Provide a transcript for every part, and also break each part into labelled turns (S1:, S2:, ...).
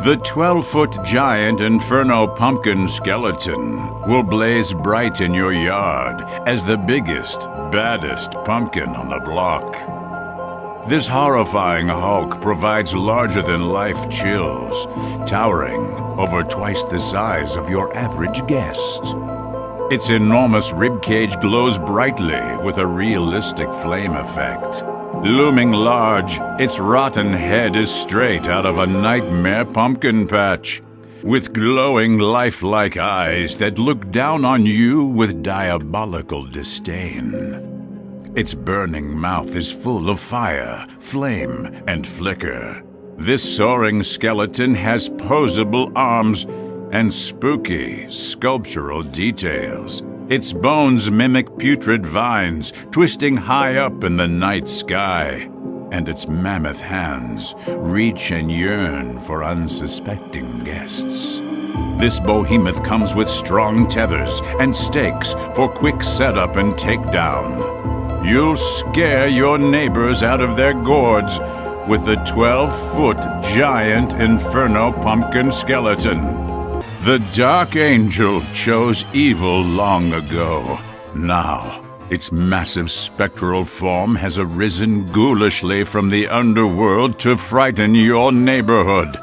S1: The 12-foot giant Inferno pumpkin skeleton will blaze bright in your yard as the biggest, baddest pumpkin on the block. This horrifying hulk provides larger-than-life chills, towering over twice the size of your average guest. Its enormous ribcage glows brightly with a realistic flame effect. Looming large, its rotten head is straight out of a nightmare pumpkin patch, with glowing lifelike eyes that look down on you with diabolical disdain. Its burning mouth is full of fire, flame, and flicker. This soaring skeleton has posable arms and spooky sculptural details. Its bones mimic putrid vines twisting high up in the night sky, and its mammoth hands reach and yearn for unsuspecting guests. This behemoth comes with strong tethers and stakes for quick setup and takedown. You'll scare your neighbors out of their gourds with the 12-foot giant Inferno pumpkin skeleton. The Dark Angel chose evil long ago. Now, its massive spectral form has arisen ghoulishly from the underworld to frighten your neighborhood.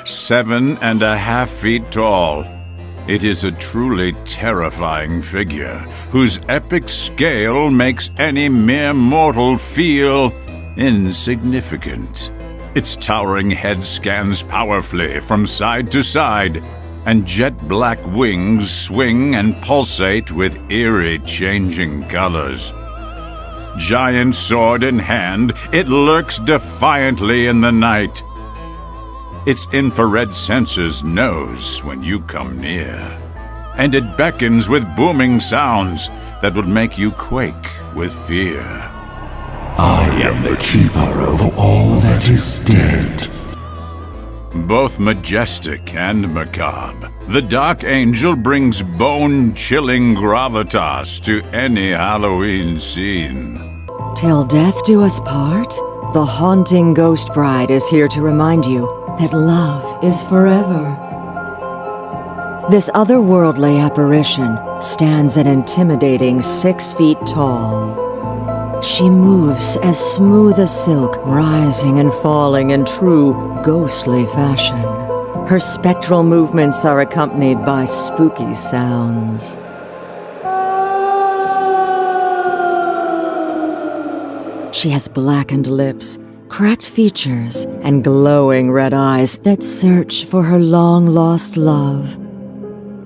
S1: 7.5 feet tall, it is a truly terrifying figure whose epic scale makes any mere mortal feel insignificant. Its towering head scans powerfully from side to side, and jet-black wings swing and pulsate with eerie changing colors. Giant sword in hand, it lurks defiantly in the night. Its infrared sensors knows when you come near, and it beckons with booming sounds that would make you quake with fear.
S2: I am the keeper of all that is dead.
S1: Both majestic and macabre, the Dark Angel brings bone-chilling gravitas to any Halloween scene.
S3: Till death do us part, the haunting Ghost Bride is here to remind you that love is forever. This otherworldly apparition stands an intimidating 6 feet tall. She moves as smooth as silk, rising and falling in true ghostly fashion. Her spectral movements are accompanied by spooky sounds. She has blackened lips, cracked features, and glowing red eyes that search for her long-lost love.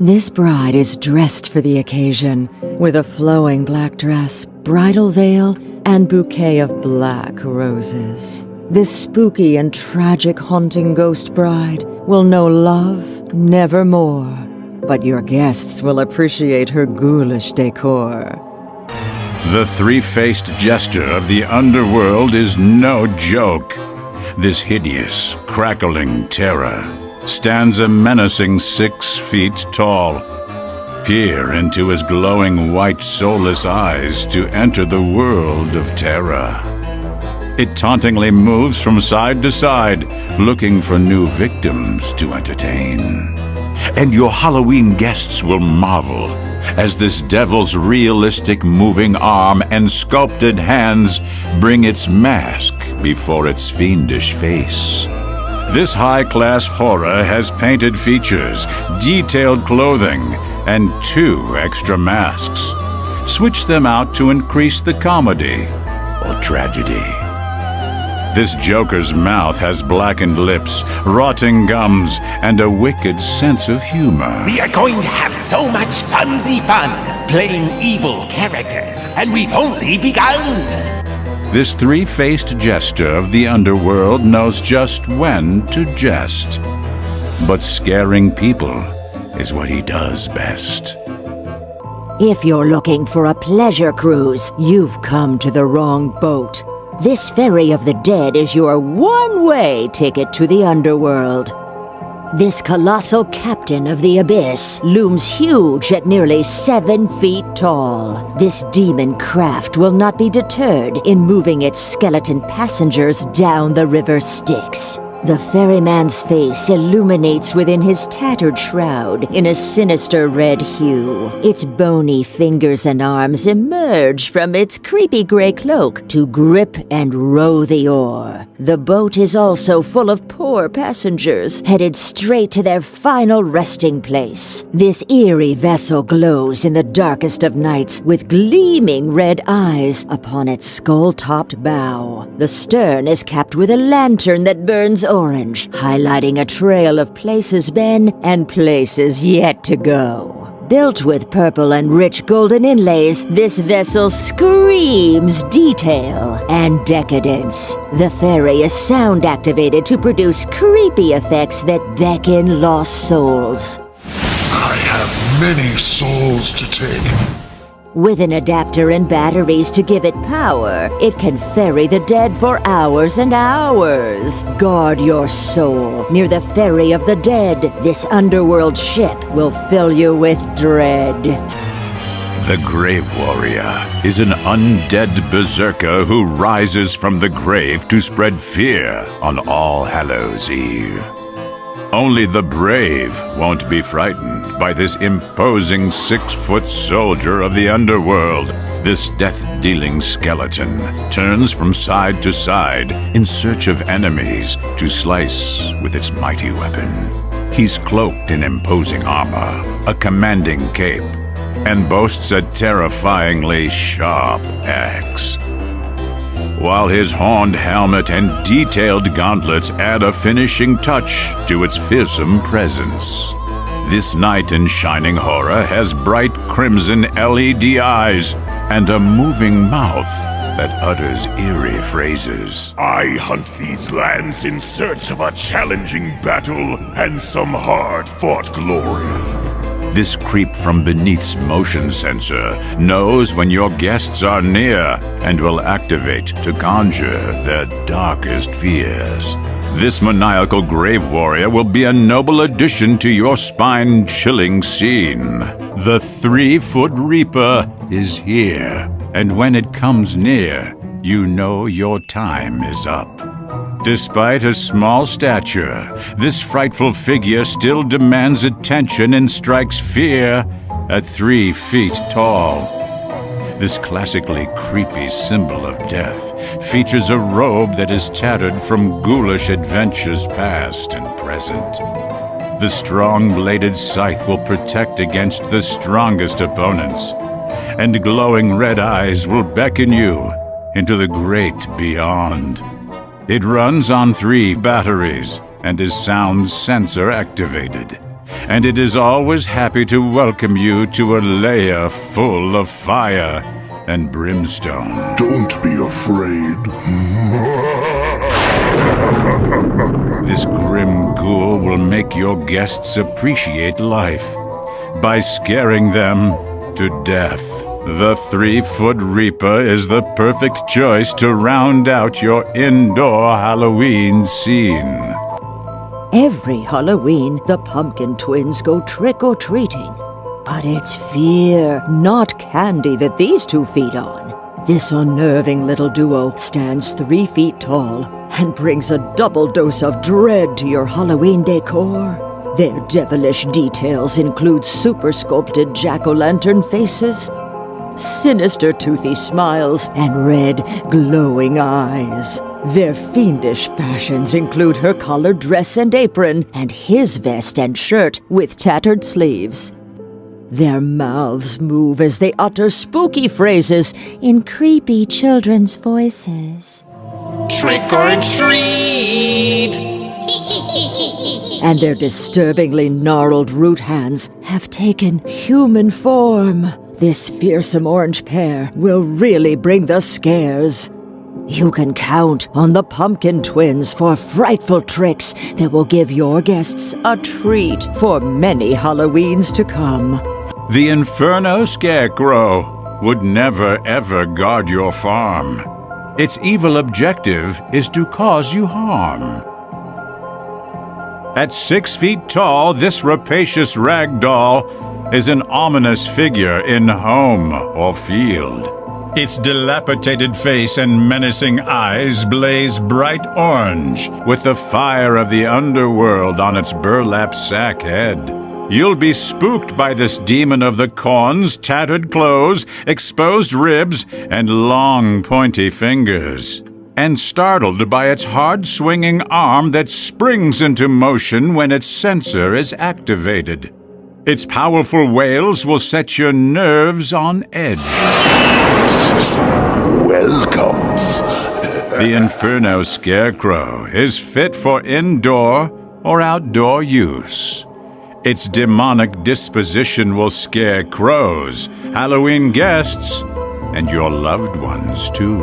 S3: This bride is dressed for the occasion, with a flowing black dress, bridal veil, and bouquet of black roses. This spooky and tragic haunting ghost bride will know love nevermore, but your guests will appreciate her ghoulish decor.
S1: The three-faced jester of the underworld is no joke. This hideous, crackling terror stands a menacing 6 feet tall. Peer into his glowing white soulless eyes to enter the world of terror. It tauntingly moves from side to side, looking for new victims to entertain. And your Halloween guests will marvel as this devil's realistic moving arm and sculpted hands bring its mask before its fiendish face. This high-class horror has painted features, detailed clothing, and 2 extra masks. Switch them out to increase the comedy or tragedy. This Joker's mouth has blackened lips, rotting gums, and a wicked sense of humor.
S4: We are going to have so much funsy fun playing evil characters, and we've only begun!
S1: This three-faced jester of the underworld knows just when to jest. But scaring people is what he does best.
S5: If you're looking for a pleasure cruise, you've come to the wrong boat. This Ferry of the Dead is your one-way ticket to the underworld. This colossal captain of the abyss looms huge at nearly 7 feet tall. This demon craft will not be deterred in moving its skeleton passengers down the river Styx. The ferryman's face illuminates within his tattered shroud in a sinister red hue. Its bony fingers and arms emerge from its creepy gray cloak to grip and row the oar. The boat is also full of poor passengers, headed straight to their final resting place. This eerie vessel glows in the darkest of nights with gleaming red eyes upon its skull-topped bow. The stern is capped with a lantern that burns orange, highlighting a trail of places been and places yet to go. Built with purple and rich golden inlays, this vessel screams detail and decadence. The ferry is sound-activated to produce creepy effects that beckon lost souls.
S2: I have many souls to take.
S5: With an adapter and batteries to give it power, it can ferry the dead for hours and hours. Guard your soul. Near the ferry of the dead, this underworld ship will fill you with dread.
S1: The Grave Warrior is an undead berserker who rises from the grave to spread fear on All Hallows Eve. Only the brave won't be frightened by this imposing 6-foot soldier of the underworld. This death-dealing skeleton turns from side to side in search of enemies to slice with its mighty weapon. He's cloaked in imposing armor, a commanding cape, and boasts a terrifyingly sharp axe. While his horned helmet and detailed gauntlets add a finishing touch to its fearsome presence. This knight in shining horror has bright crimson LED eyes and a moving mouth that utters eerie phrases.
S6: I hunt these lands in search of a challenging battle and some hard-fought glory.
S1: This creep from beneath's motion sensor knows when your guests are near and will activate to conjure their darkest fears. This maniacal grave warrior will be a noble addition to your spine-chilling scene. The 3-foot Reaper is here, and when it comes near, you know your time is up. Despite a small stature, this frightful figure still demands attention and strikes fear at 3 feet tall. This classically creepy symbol of death features a robe that is tattered from ghoulish adventures past and present. The strong-bladed scythe will protect against the strongest opponents, and glowing red eyes will beckon you into the great beyond. It runs on 3 batteries and is sound sensor activated, and it is always happy to welcome you to a lair full of fire and brimstone.
S2: Don't be afraid.
S1: This grim ghoul will make your guests appreciate life by scaring them to death. The 3-foot Reaper is the perfect choice to round out your indoor Halloween scene.
S5: Every Halloween, the Pumpkin Twins go trick-or-treating. But it's fear, not candy, that these 2 feed on. This unnerving little duo stands 3 feet tall and brings a double dose of dread to your Halloween decor. Their devilish details include super-sculpted jack-o'-lantern faces, sinister toothy smiles, and red, glowing eyes. Their fiendish fashions include her collared dress and apron, and his vest and shirt with tattered sleeves. Their mouths move as they utter spooky phrases in creepy children's voices.
S4: Trick or treat!
S5: And their disturbingly gnarled root hands have taken human form. This fearsome orange pair will really bring the scares. You can count on the Pumpkin Twins for frightful tricks that will give your guests a treat for many Halloweens to come.
S1: The Inferno Scarecrow would never ever guard your farm. Its evil objective is to cause you harm. At 6 feet tall, this rapacious ragdoll is an ominous figure in home or field. Its dilapidated face and menacing eyes blaze bright orange with the fire of the underworld on its burlap sack head. You'll be spooked by this demon of the corns, tattered clothes, exposed ribs, and long pointy fingers, and startled by its hard-swinging arm that springs into motion when its sensor is activated. Its powerful wails will set your nerves on edge.
S6: Welcome.
S1: The Inferno Scarecrow is fit for indoor or outdoor use. Its demonic disposition will scare crows, Halloween guests, and your loved ones too.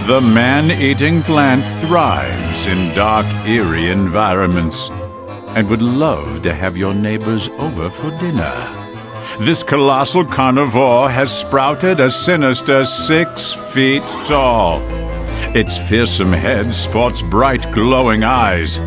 S1: The man-eating plant thrives in dark, eerie environments and would love to have your neighbors over for dinner. This colossal carnivore has sprouted a sinister 6 feet tall. Its fearsome head sports bright, glowing eyes,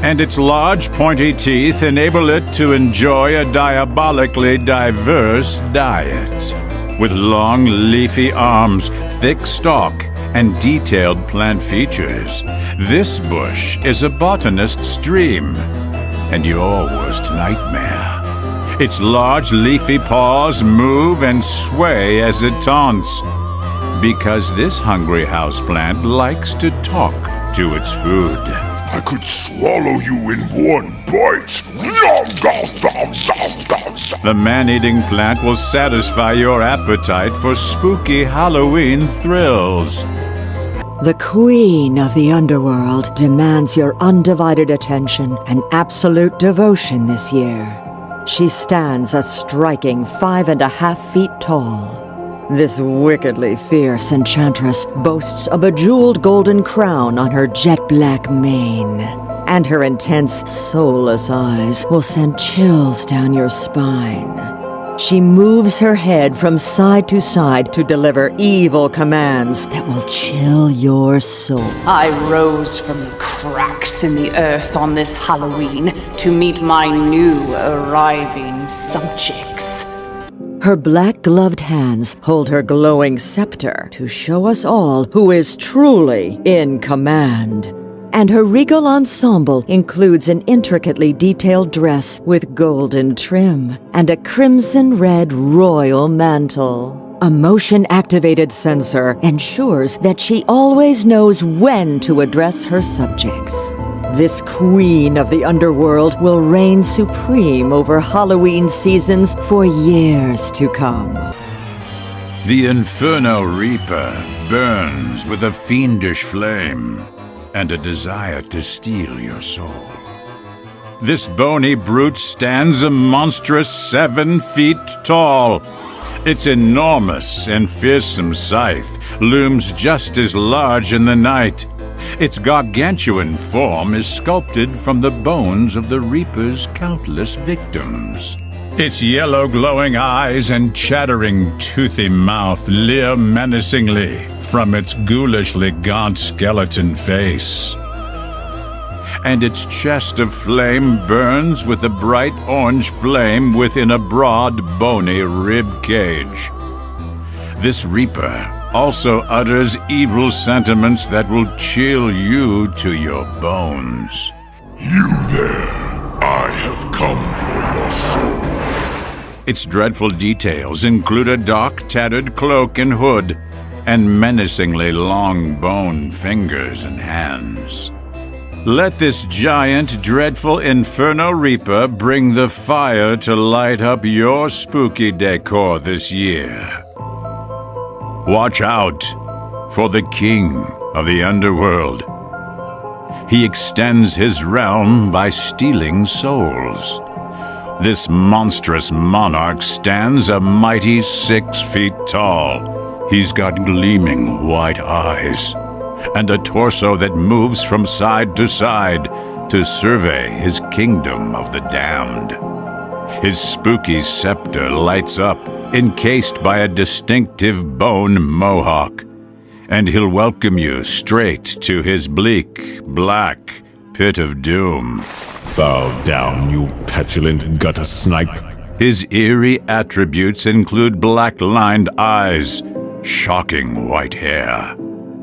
S1: and its large, pointy teeth enable it to enjoy a diabolically diverse diet. With long, leafy arms, thick stalk, and detailed plant features, this bush is a botanist's dream and your worst nightmare. Its large, leafy paws move and sway as it taunts, because this hungry houseplant likes to talk to its food.
S6: I could swallow you in one bite.
S1: The man-eating plant will satisfy your appetite for spooky Halloween thrills.
S3: The Queen of the Underworld demands your undivided attention and absolute devotion this year. She stands a striking 5.5 feet tall. This wickedly fierce enchantress boasts a bejeweled golden crown on her jet-black mane, and her intense, soulless eyes will send chills down your spine. She moves her head from side to side to deliver evil commands that will chill your soul.
S7: I rose from the cracks in the earth on this Halloween to meet my new arriving subjects.
S3: Her black-gloved hands hold her glowing scepter to show us all who is truly in command. And her regal ensemble includes an intricately detailed dress with golden trim and a crimson-red royal mantle. A motion-activated sensor ensures that she always knows when to address her subjects. This Queen of the Underworld will reign supreme over Halloween seasons for years to come.
S1: The Inferno Reaper burns with a fiendish flame and a desire to steal your soul. This bony brute stands a monstrous 7 feet tall. Its enormous and fearsome scythe looms just as large in the night. Its gargantuan form is sculpted from the bones of the Reaper's countless victims. Its yellow glowing eyes and chattering toothy mouth leer menacingly from its ghoulishly gaunt skeleton face. And its chest of flame burns with a bright orange flame within a broad, bony rib cage. This Reaper also utters evil sentiments that will chill you to your bones.
S6: You there. I have come for your soul.
S1: Its dreadful details include a dark, tattered cloak and hood, and menacingly long bone fingers and hands. Let this giant, dreadful Inferno Reaper bring the fire to light up your spooky decor this year. Watch out for the King of the Underworld. He extends his realm by stealing souls. This monstrous monarch stands a mighty 6 feet tall. He's got gleaming white eyes and a torso that moves from side to survey his kingdom of the damned. His spooky scepter lights up, encased by a distinctive bone mohawk, and he'll welcome you straight to his bleak, black pit of doom.
S8: Bow down, you petulant gutter snipe.
S1: His eerie attributes include black-lined eyes, shocking white hair,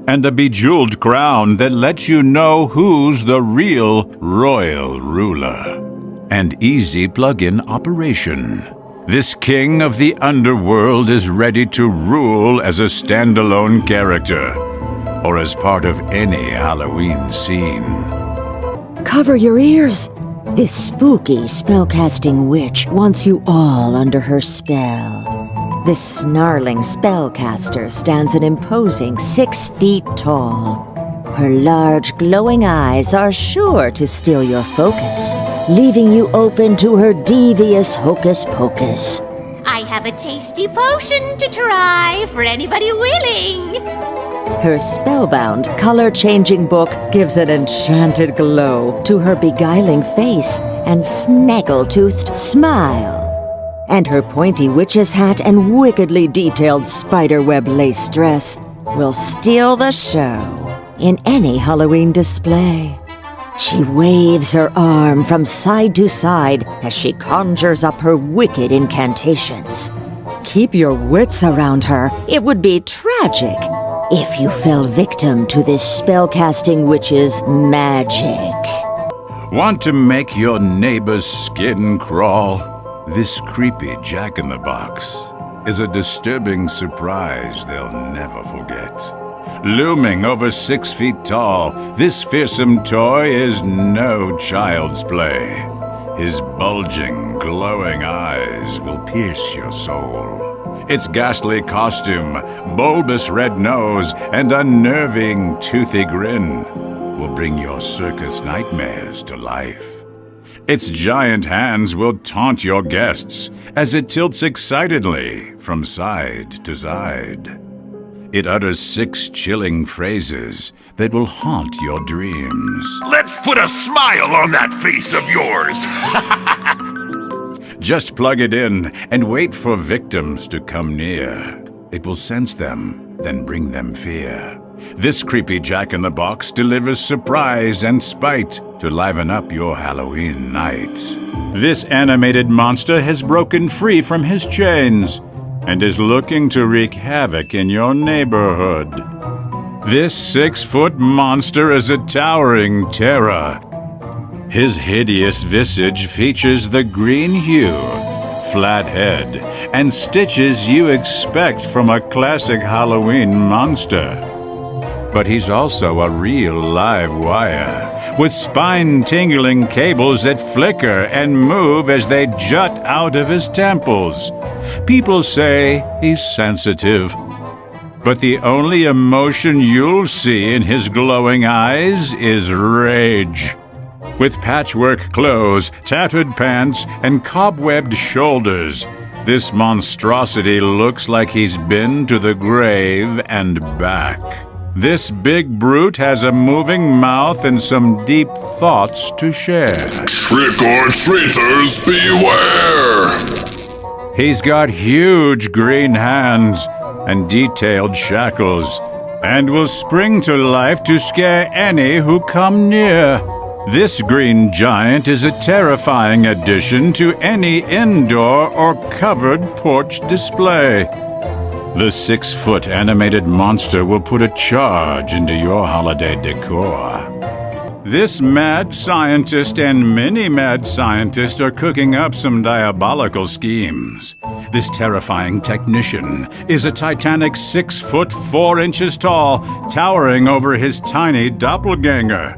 S1: and a bejeweled crown that lets you know who's the real royal ruler. And easy plug-in operation. This king of the underworld is ready to rule as a standalone character, or as part of any Halloween scene.
S3: Cover your ears. This spooky spellcasting witch wants you all under her spell. This snarling spellcaster stands an imposing 6 feet tall. Her large, glowing eyes are sure to steal your focus, leaving you open to her devious hocus pocus.
S9: I have a tasty potion to try for anybody willing.
S3: Her spellbound, color-changing book gives an enchanted glow to her beguiling face and snaggle-toothed smile. And her pointy witch's hat and wickedly detailed spiderweb lace dress will steal the show in any Halloween display. She waves her arm from side to side as she conjures up her wicked incantations. Keep your wits around her. It would be tragic if you fell victim to this spellcasting witch's magic.
S1: Want to make your neighbor's skin crawl? This creepy jack-in-the-box is a disturbing surprise they'll never forget. Looming over 6 feet tall, this fearsome toy is no child's play. His bulging, glowing eyes will pierce your soul. Its ghastly costume, bulbous red nose, and unnerving, toothy grin will bring your circus nightmares to life. Its giant hands will taunt your guests as it tilts excitedly from side to side. It utters 6 chilling phrases that will haunt your dreams.
S6: Let's put a smile on that face of yours!
S1: Just plug it in and wait for victims to come near. It will sense them, then bring them fear. This creepy jack-in-the-box delivers surprise and spite to liven up your Halloween night. This animated monster has broken free from his chains and is looking to wreak havoc in your neighborhood. This 6-foot monster is a towering terror. His hideous visage features the green hue, flat head, and stitches you expect from a classic Halloween monster. But he's also a real live wire, with spine-tingling cables that flicker and move as they jut out of his temples. People say he's sensitive, but the only emotion you'll see in his glowing eyes is rage. With patchwork clothes, tattered pants, and cobwebbed shoulders, this monstrosity looks like he's been to the grave and back. This big brute has a moving mouth and some deep thoughts to share.
S6: Trick-or-treaters, beware!
S1: He's got huge green hands and detailed shackles, and will spring to life to scare any who come near. This green giant is a terrifying addition to any indoor or covered porch display. The 6-foot animated monster will put a charge into your holiday decor. This mad scientist and many mad scientists are cooking up some diabolical schemes. This terrifying technician is a titanic 6 foot 4 inches tall, towering over his tiny doppelganger.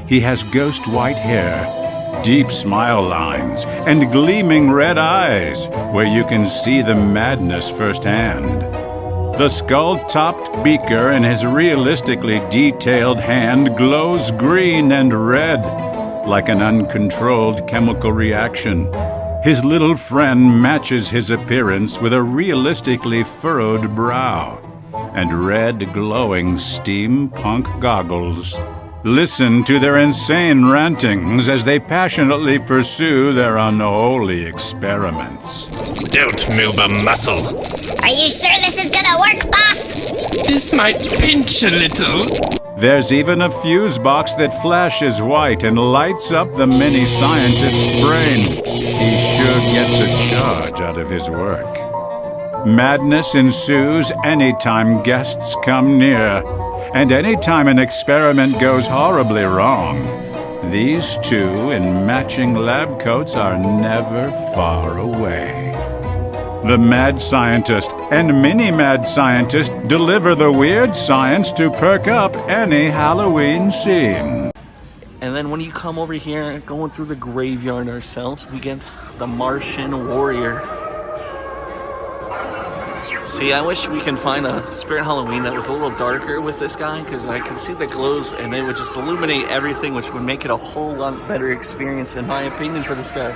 S1: He has ghost white hair, deep smile lines, and gleaming red eyes, where you can see the madness firsthand. The skull-topped beaker in his realistically detailed hand glows green and red, like an uncontrolled chemical reaction. His little friend matches his appearance with a realistically furrowed brow and red glowing steampunk goggles. Listen to their insane rantings as they passionately pursue their unholy experiments.
S10: Don't move a muscle.
S9: Are you sure this is gonna work, boss?
S10: This might pinch a little.
S1: There's even a fuse box that flashes white and lights up the mini scientist's brain. He sure gets a charge out of his work. Madness ensues anytime guests come near, and anytime an experiment goes horribly wrong. These two in matching lab coats are never far away. The Mad Scientist and Mini-Mad Scientist deliver the weird science to perk up any Halloween scene.
S11: And then when you come over here, going through the graveyard ourselves, we get the Martian Warrior. See, I wish we can find a Spirit Halloween that was a little darker with this guy, because I can see the glows and it would just illuminate everything, which would make it a whole lot better experience, in my opinion, for this guy.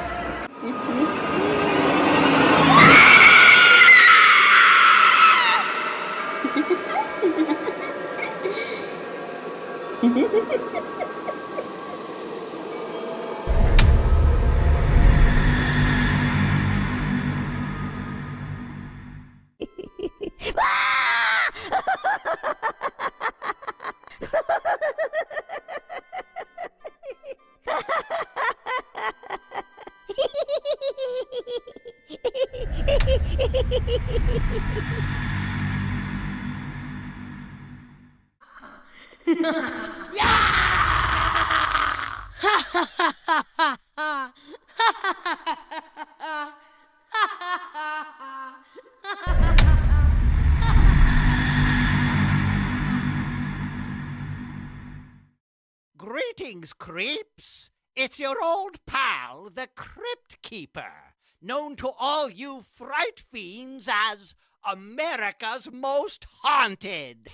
S12: Greetings, creeps. It's your old pal, the Crypt Keeper, known to all you fright fiends as America's Most Haunted.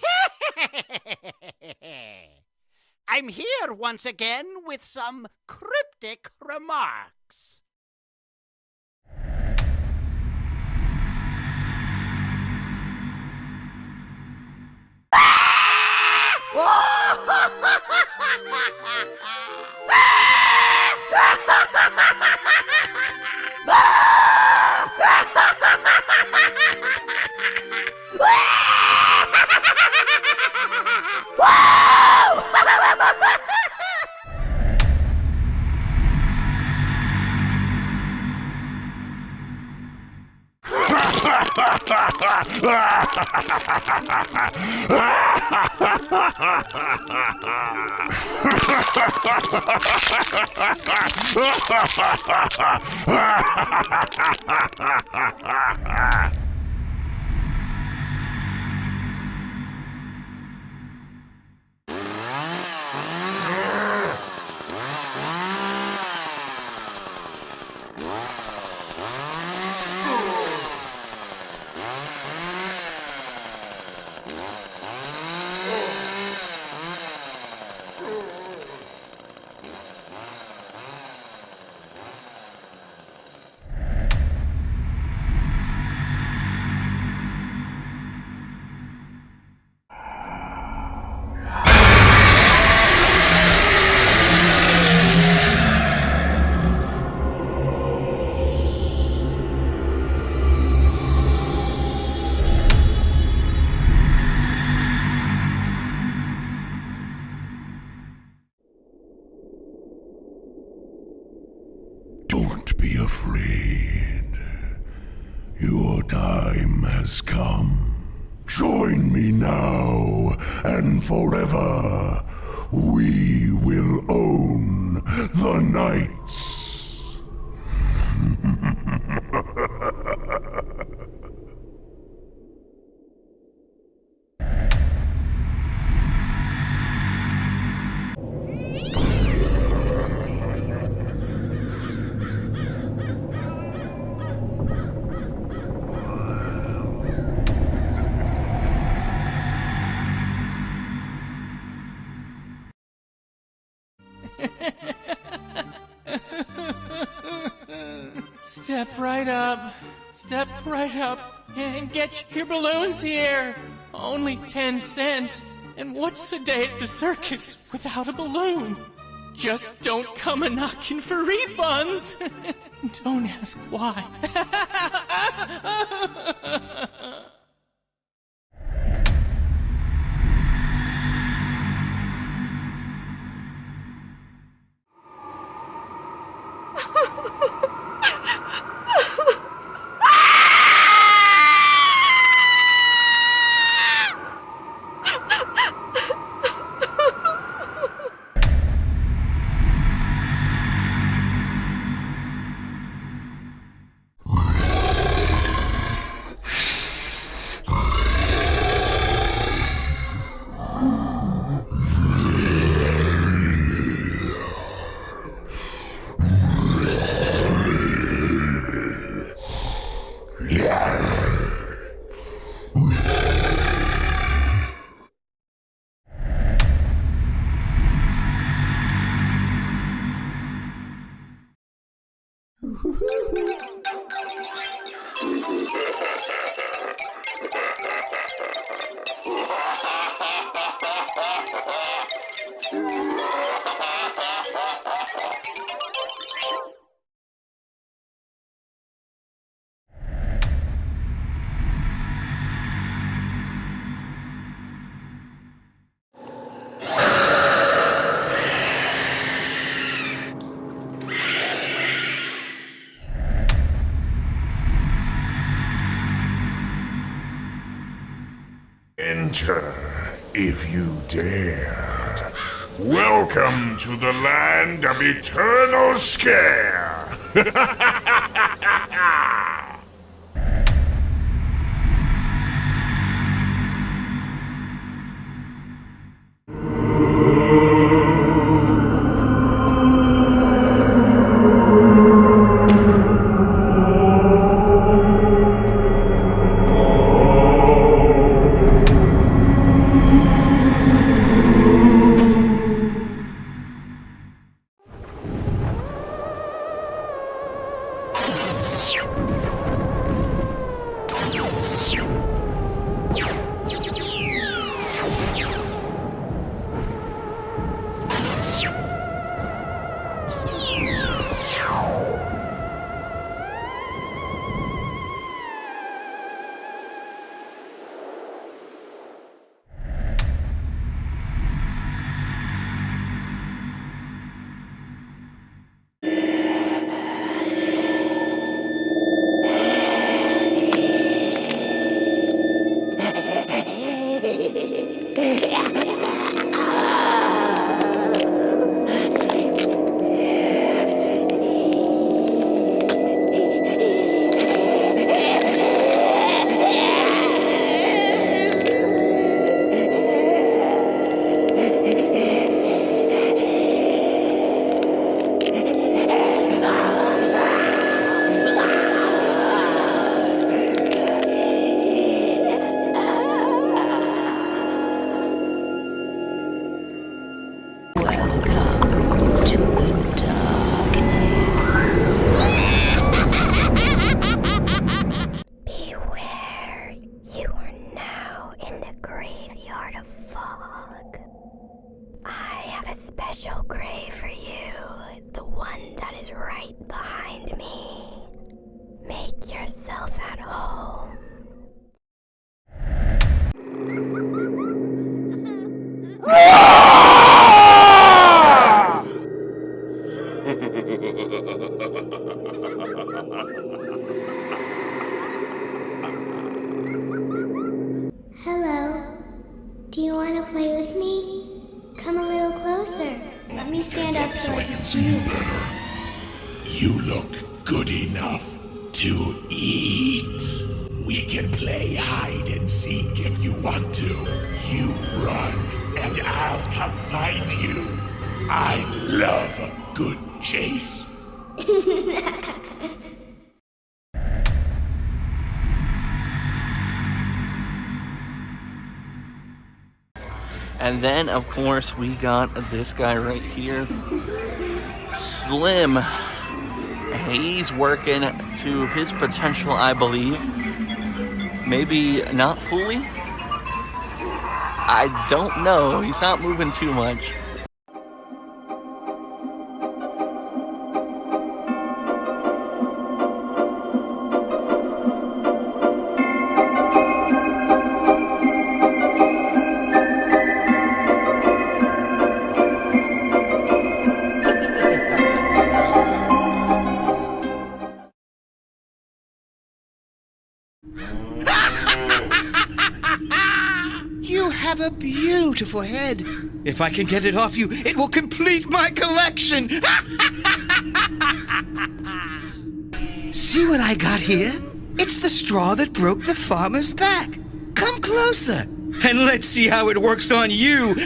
S12: I'm here once again with some cryptic remarks.
S6: Don't be afraid. Your time has come. Join me now and forever. We will own the nights.
S10: Step right up. Step right up and get your balloons here. Only 10 cents. And what's a day at the circus without a balloon? Just don't come a-knocking for refunds. Don't ask why.
S6: Enter, if you dare. Welcome to the land of eternal scare!
S9: Hello. Do you want to play with me? Come a little closer. Let me stand up so I can see you better.
S6: You look good enough to eat. We can play hide and seek if you want to. You run, and I'll come find you. I love a good chase.
S11: And then, of course, we got this guy right here, Slim. He's working to his potential, I believe. Maybe not fully? I don't know. He's not moving too much.
S13: You have a beautiful head. If I can get it off you, it will complete my collection. See what I got here? It's the straw that broke the farmer's back. Come closer, and let's see how it works on you.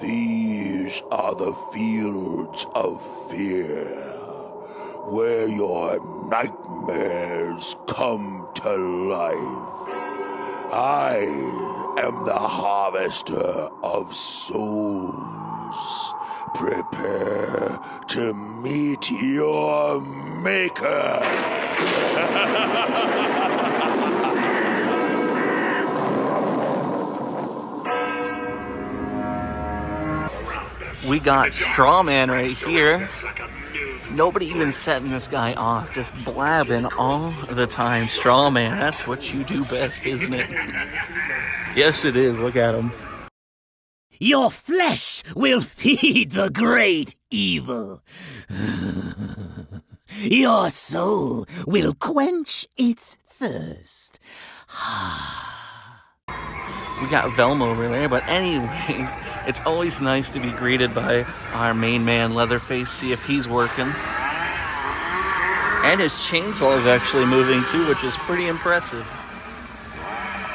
S6: These are the fields of fear, where your nightmares come to life. I am the harvester of souls. Prepare to meet your maker.
S11: We got Straw Man right here. Nobody even setting this guy off, just blabbing all the time. Straw Man, that's what you do best, isn't it? Yes, it is. Look at him.
S14: Your flesh will feed the great evil. Your soul will quench its thirst.
S11: We got Velma over there, but anyways, it's always nice to be greeted by our main man, Leatherface, see if he's working. And his chainsaw is actually moving too, which is pretty impressive.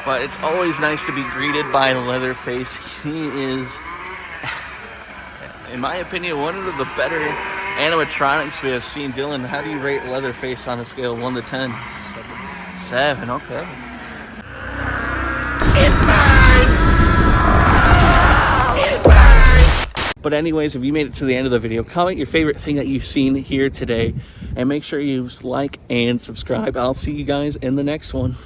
S11: But it's always nice to be greeted by Leatherface. He is, in my opinion, one of the better animatronics we have seen. Dylan, how do you rate Leatherface on a scale of 1 to 10? 7, okay. But anyways, if you made it to the end of the video, comment your favorite thing that you've seen here today. And make sure you like and subscribe. I'll see you guys in the next one.